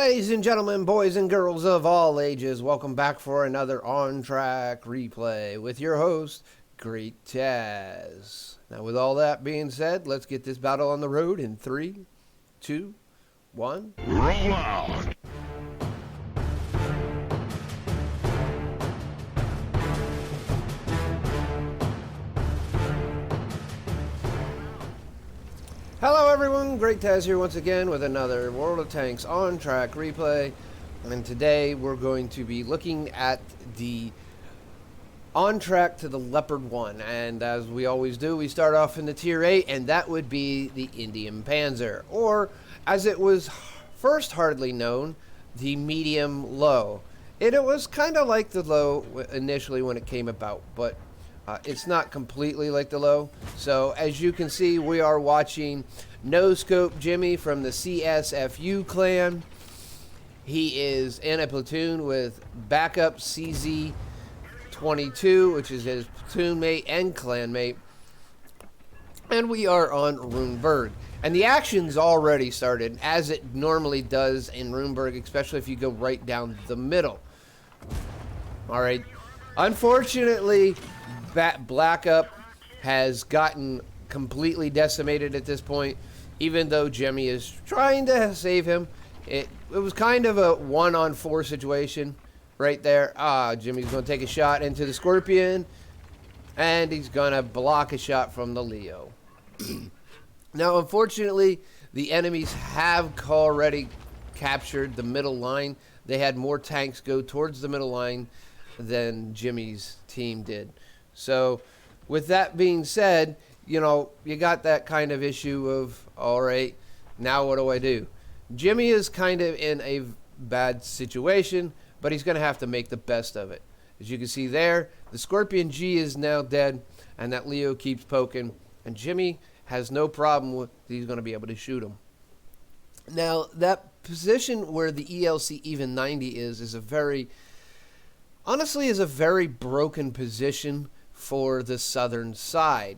Ladies and gentlemen, boys and girls of all ages, welcome back for another on-track replay with your host, Great Taz. Now, with all that being said, let's get this battle on the road in 3, 2, 1. Roll out! Hello everyone, Great Taz here once again with another World of Tanks on-track replay. And today we're going to be looking at the on-track to the Leopard 1. And as we always do, we start off in the Tier 8, and that would be the Indien-Panzer. Or, as it was first hardly known, the medium-low. It was kind of like the low initially when it came about, but it's not completely like the low. So as you can see, we are watching No Scope Jimmy from the CSFU clan. He is in a platoon with backup CZ22, which is his platoon mate and clan mate. And we are on Ruinburg. And the action's already started, as it normally does in Ruinburg, especially if you go right down the middle. Alright. Unfortunately, Black Up has gotten completely decimated at this point, even though Jimmy is trying to save him. It was kind of a 1-on-4 situation right there. Jimmy's going to take a shot into the Scorpion, and he's going to block a shot from the Leo. Now, unfortunately, the enemies have already captured the middle line. They had more tanks go towards the middle line than Jimmy's team did. So, with that being said, you know, you got that kind of issue of, alright, now what do I do? Jimmy is kind of in a bad situation, but he's going to have to make the best of it. As you can see there, the Scorpion G is now dead, and that Leo keeps poking, and Jimmy has no problem with, he's going to be able to shoot him. Now, that position where the ELC even 90 is a very, honestly, is a very broken position for the southern side.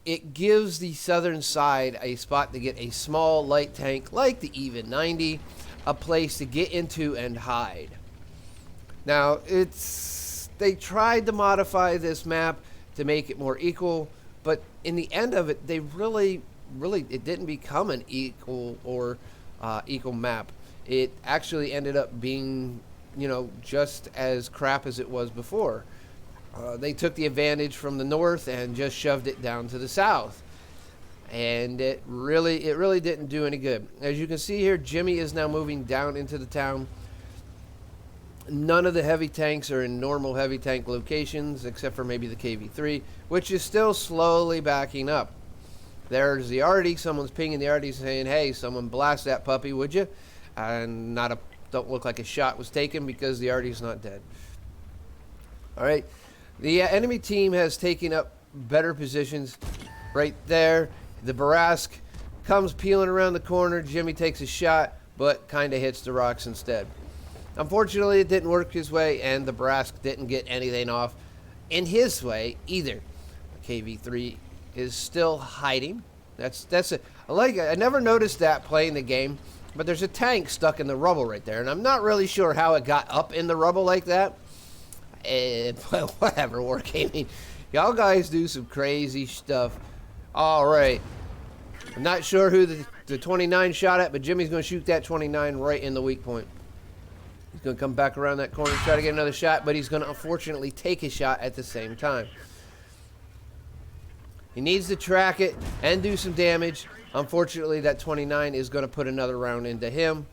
It gives the southern side a spot to get a small light tank like the even 90, a place to get into and hide. Now, they tried to modify this map to make it more equal, but in the end of it, they really, it didn't become an equal or equal map. It actually ended up being, you know, just as crap as it was before. They took the advantage from the north and just shoved it down to the south, and it really didn't do any good. As you can see here, Jimmy is now moving down into the town. None of the heavy tanks are in normal heavy tank locations, except for maybe the KV-3, which is still slowly backing up. There's the Artie. Someone's pinging the Artie saying, "Hey, someone blast that puppy, would you?" And don't look like a shot was taken because the Artie's not dead. All right. The enemy team has taken up better positions right there. The Barask comes peeling around the corner. Jimmy takes a shot, but kind of hits the rocks instead. Unfortunately, it didn't work his way, and the Barask didn't get anything off in his way either. KV-3 is still hiding. I never noticed that playing the game, but there's a tank stuck in the rubble right there, and I'm not really sure how it got up in the rubble like that. But whatever, Wargaming. Y'all guys do some crazy stuff. Alright. I'm not sure who the 29 shot at, but Jimmy's going to shoot that 29 right in the weak point. He's going to come back around that corner, try to get another shot, but he's going to unfortunately take a shot at the same time. He needs to track it and do some damage. Unfortunately, that 29 is going to put another round into him.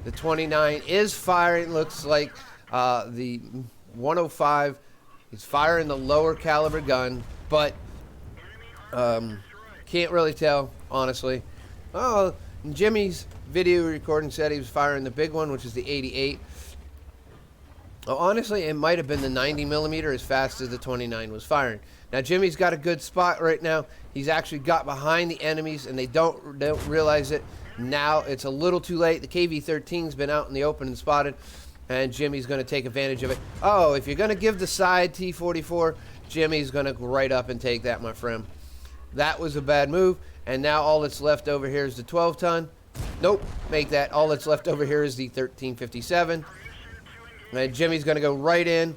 The 29 is firing. Looks like the 105 is firing the lower caliber gun, but can't really tell, honestly. Oh, Jimmy's video recording said he was firing the big one, which is the 88. Oh, honestly, it might have been the 90 millimeter as fast as the 29 was firing. Now, Jimmy's got a good spot right now. He's actually got behind the enemies, and they don't realize it. Now, it's a little too late. The KV-13's been out in the open and spotted, and Jimmy's going to take advantage of it. Oh, if you're going to give the side T-44, Jimmy's going to go right up and take that, my friend. That was a bad move, and now all that's left over here is the 12-ton. Nope, make that. All that's left over here is the 1357. And Jimmy's going to go right in,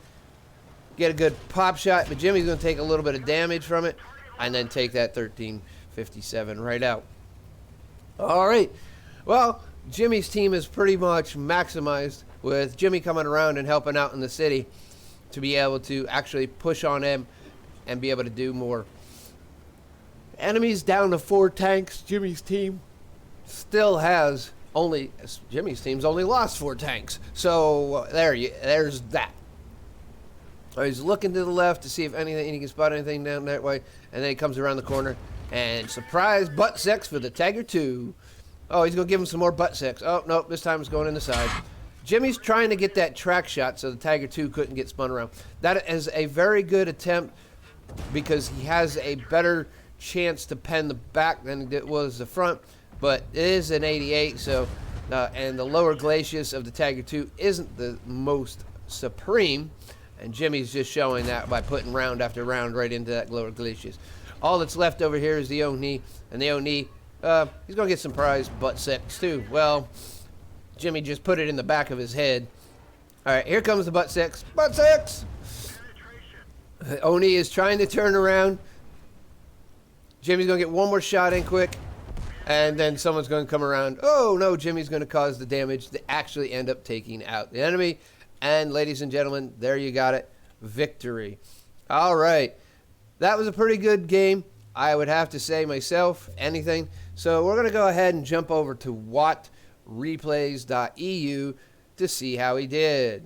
get a good pop shot, but Jimmy's going to take a little bit of damage from it, and then take that 1357 right out. All right. Well, Jimmy's team is pretty much maximized with Jimmy coming around and helping out in the city to be able to actually push on him and be able to do more. Enemies down to 4 tanks. Jimmy's team still has Jimmy's team's only lost 4 tanks. So there's that. He's looking to the left to see if he can spot anything down that way, and then he comes around the corner and surprise butt sex for the Tiger 2. Oh, he's gonna give him some more butt sex. Oh no, this time it's going in the side. Jimmy's trying to get that track shot so the Tiger 2 couldn't get spun around. That is a very good attempt because he has a better chance to pen the back than it was the front, but it is an 88, so and the lower glacis of the Tiger 2 isn't the most supreme, and Jimmy's just showing that by putting round after round right into that lower glacis. All that's left over here is the Oni, and the Oni, he's going to get some prize butt sex too. Well, Jimmy just put it in the back of his head. All right, here comes the butt sex. Butt sex! Oni is trying to turn around. Jimmy's going to get one more shot in quick, and then someone's going to come around. Oh, no, Jimmy's going to cause the damage to actually end up taking out the enemy. And, ladies and gentlemen, there you got it. Victory. All right. That was a pretty good game, I would have to say myself, anything. So we're going to go ahead and jump over to WattReplays.eu to see how he did.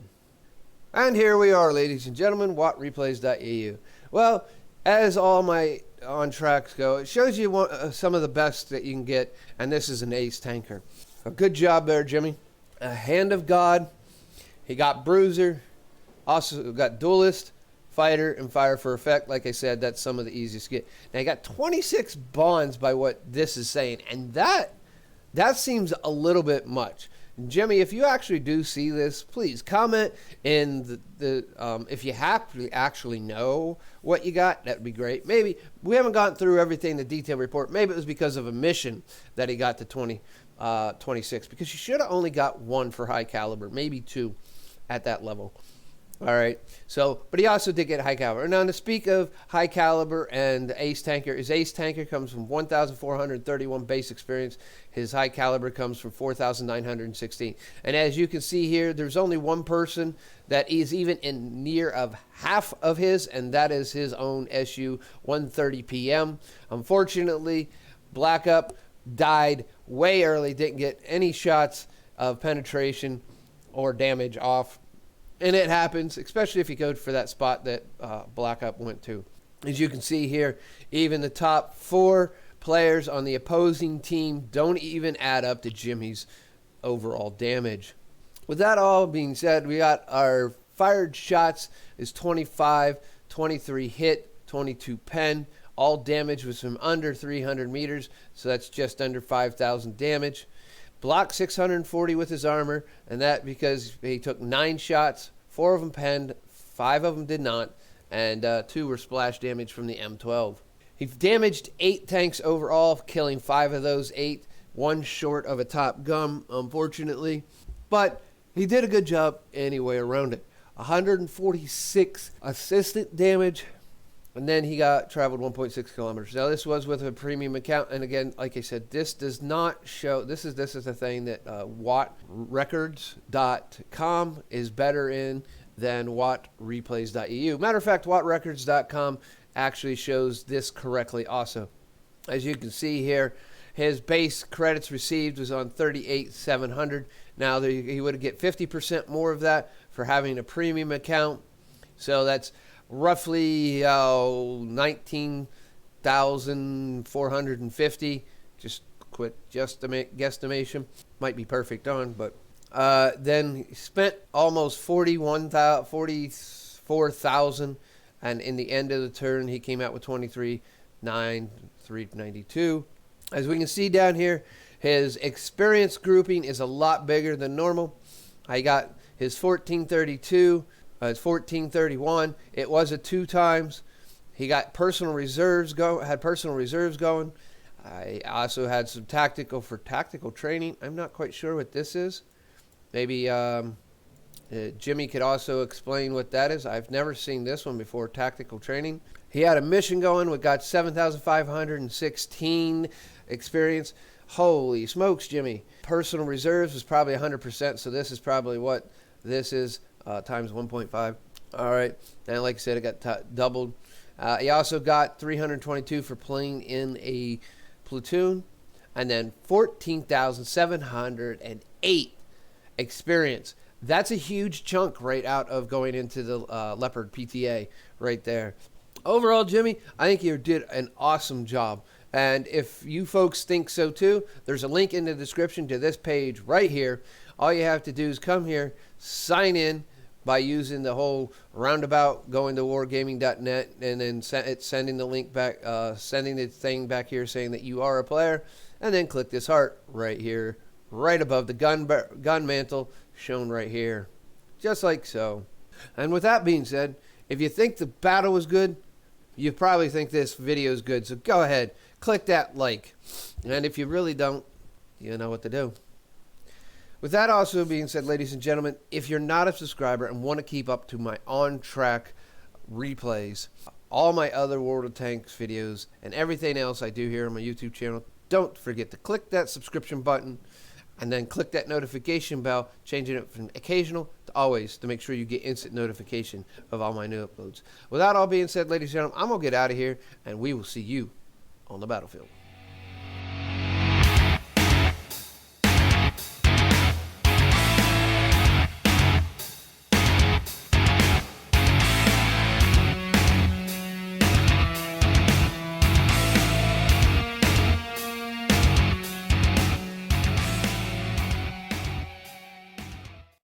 And here we are, ladies and gentlemen, WattReplays.eu. Well, as all my on tracks go, it shows you some of the best that you can get, and this is an ace tanker. A good job there, Jimmy. A Hand of God. He got Bruiser, also got Duelist, Fighter, and Fire for Effect. Like I said, that's some of the easiest to get. Now, he got 26 bonds by what this is saying, and that seems a little bit much. Jimmy, if you actually do see this, please comment in if you actually know what you got, that'd be great. Maybe we haven't gone through everything in the detail report. Maybe it was because of a mission that he got to 26, because you should have only got 1 for high caliber, maybe 2 at that level. All right. So, but he also did get high caliber. Now, to speak of high caliber and ace tanker, his ace tanker comes from 1,431 base experience. His high caliber comes from 4,916. And as you can see here, there's only one person that is even in near of half of his, and that is his own SU 130 PM. Unfortunately, Black Up died way early, didn't get any shots of penetration or damage off. And it happens, especially if you go for that spot that Black Up went to. As you can see here, even the top 4 players on the opposing team don't even add up to Jimmy's overall damage. With that all being said, we got our fired shots is 25, 23 hit, 22 pen. All damage was from under 300 meters, so that's just under 5,000 damage. Blocked 640 with his armor, and that because he took 9 shots, 4 of them penned, 5 of them did not, and 2 were splash damage from the M12. He damaged 8 tanks overall, killing 5 of those 8, 1 short of a top gun, unfortunately, but he did a good job anyway around it. 146 assistant damage, and then he traveled 1.6 kilometers. Now, this was with a premium account, and again, like I said, this does not show. This is the thing that WattRecords.com is better in than WattReplays.eu. Matter of fact, WattRecords.com actually shows this correctly also. As you can see here, his base credits received was on 38,700. Now, he would get 50% more of that for having a premium account. So that's roughly 19,450. Just quick guesstimation. Might be perfect on, but then he spent almost 44,000, and in the end of the turn he came out with 23,392. As we can see down here, his experience grouping is a lot bigger than normal. I got his 1432. It's 1431. It was a 2 times. He got personal reserves had personal reserves going. I also had some tactical for tactical training. I'm not quite sure what this is. Maybe Jimmy could also explain what that is. I've never seen this one before, tactical training. He had a mission going. We got 7,516 experience. Holy smokes, Jimmy. Personal reserves was probably 100%, so this is probably what this is, times 1.5. All right. And like I said, it got doubled. He also got 322 for playing in a platoon, and then 14,708 experience. That's a huge chunk right out of going into the Leopard PTA right there. Overall, Jimmy, I think you did an awesome job. And if you folks think so too, there's a link in the description to this page right here. All you have to do is come here, sign in by using the whole roundabout, going to wargaming.net, and then sending the link back, sending the thing back here saying that you are a player, and then click this heart right here, right above the gun mantle shown right here, just like so. And with that being said, if you think the battle was good, you probably think this video is good, so go ahead, click that like. And if you really don't, you know what to do. With that also being said, ladies and gentlemen, if you're not a subscriber and want to keep up to my on-track replays, all my other World of Tanks videos, and everything else I do here on my YouTube channel, don't forget to click that subscription button and then click that notification bell, changing it from occasional to always to make sure you get instant notification of all my new uploads. With that all being said, ladies and gentlemen, I'm going to get out of here, and we will see you on the battlefield.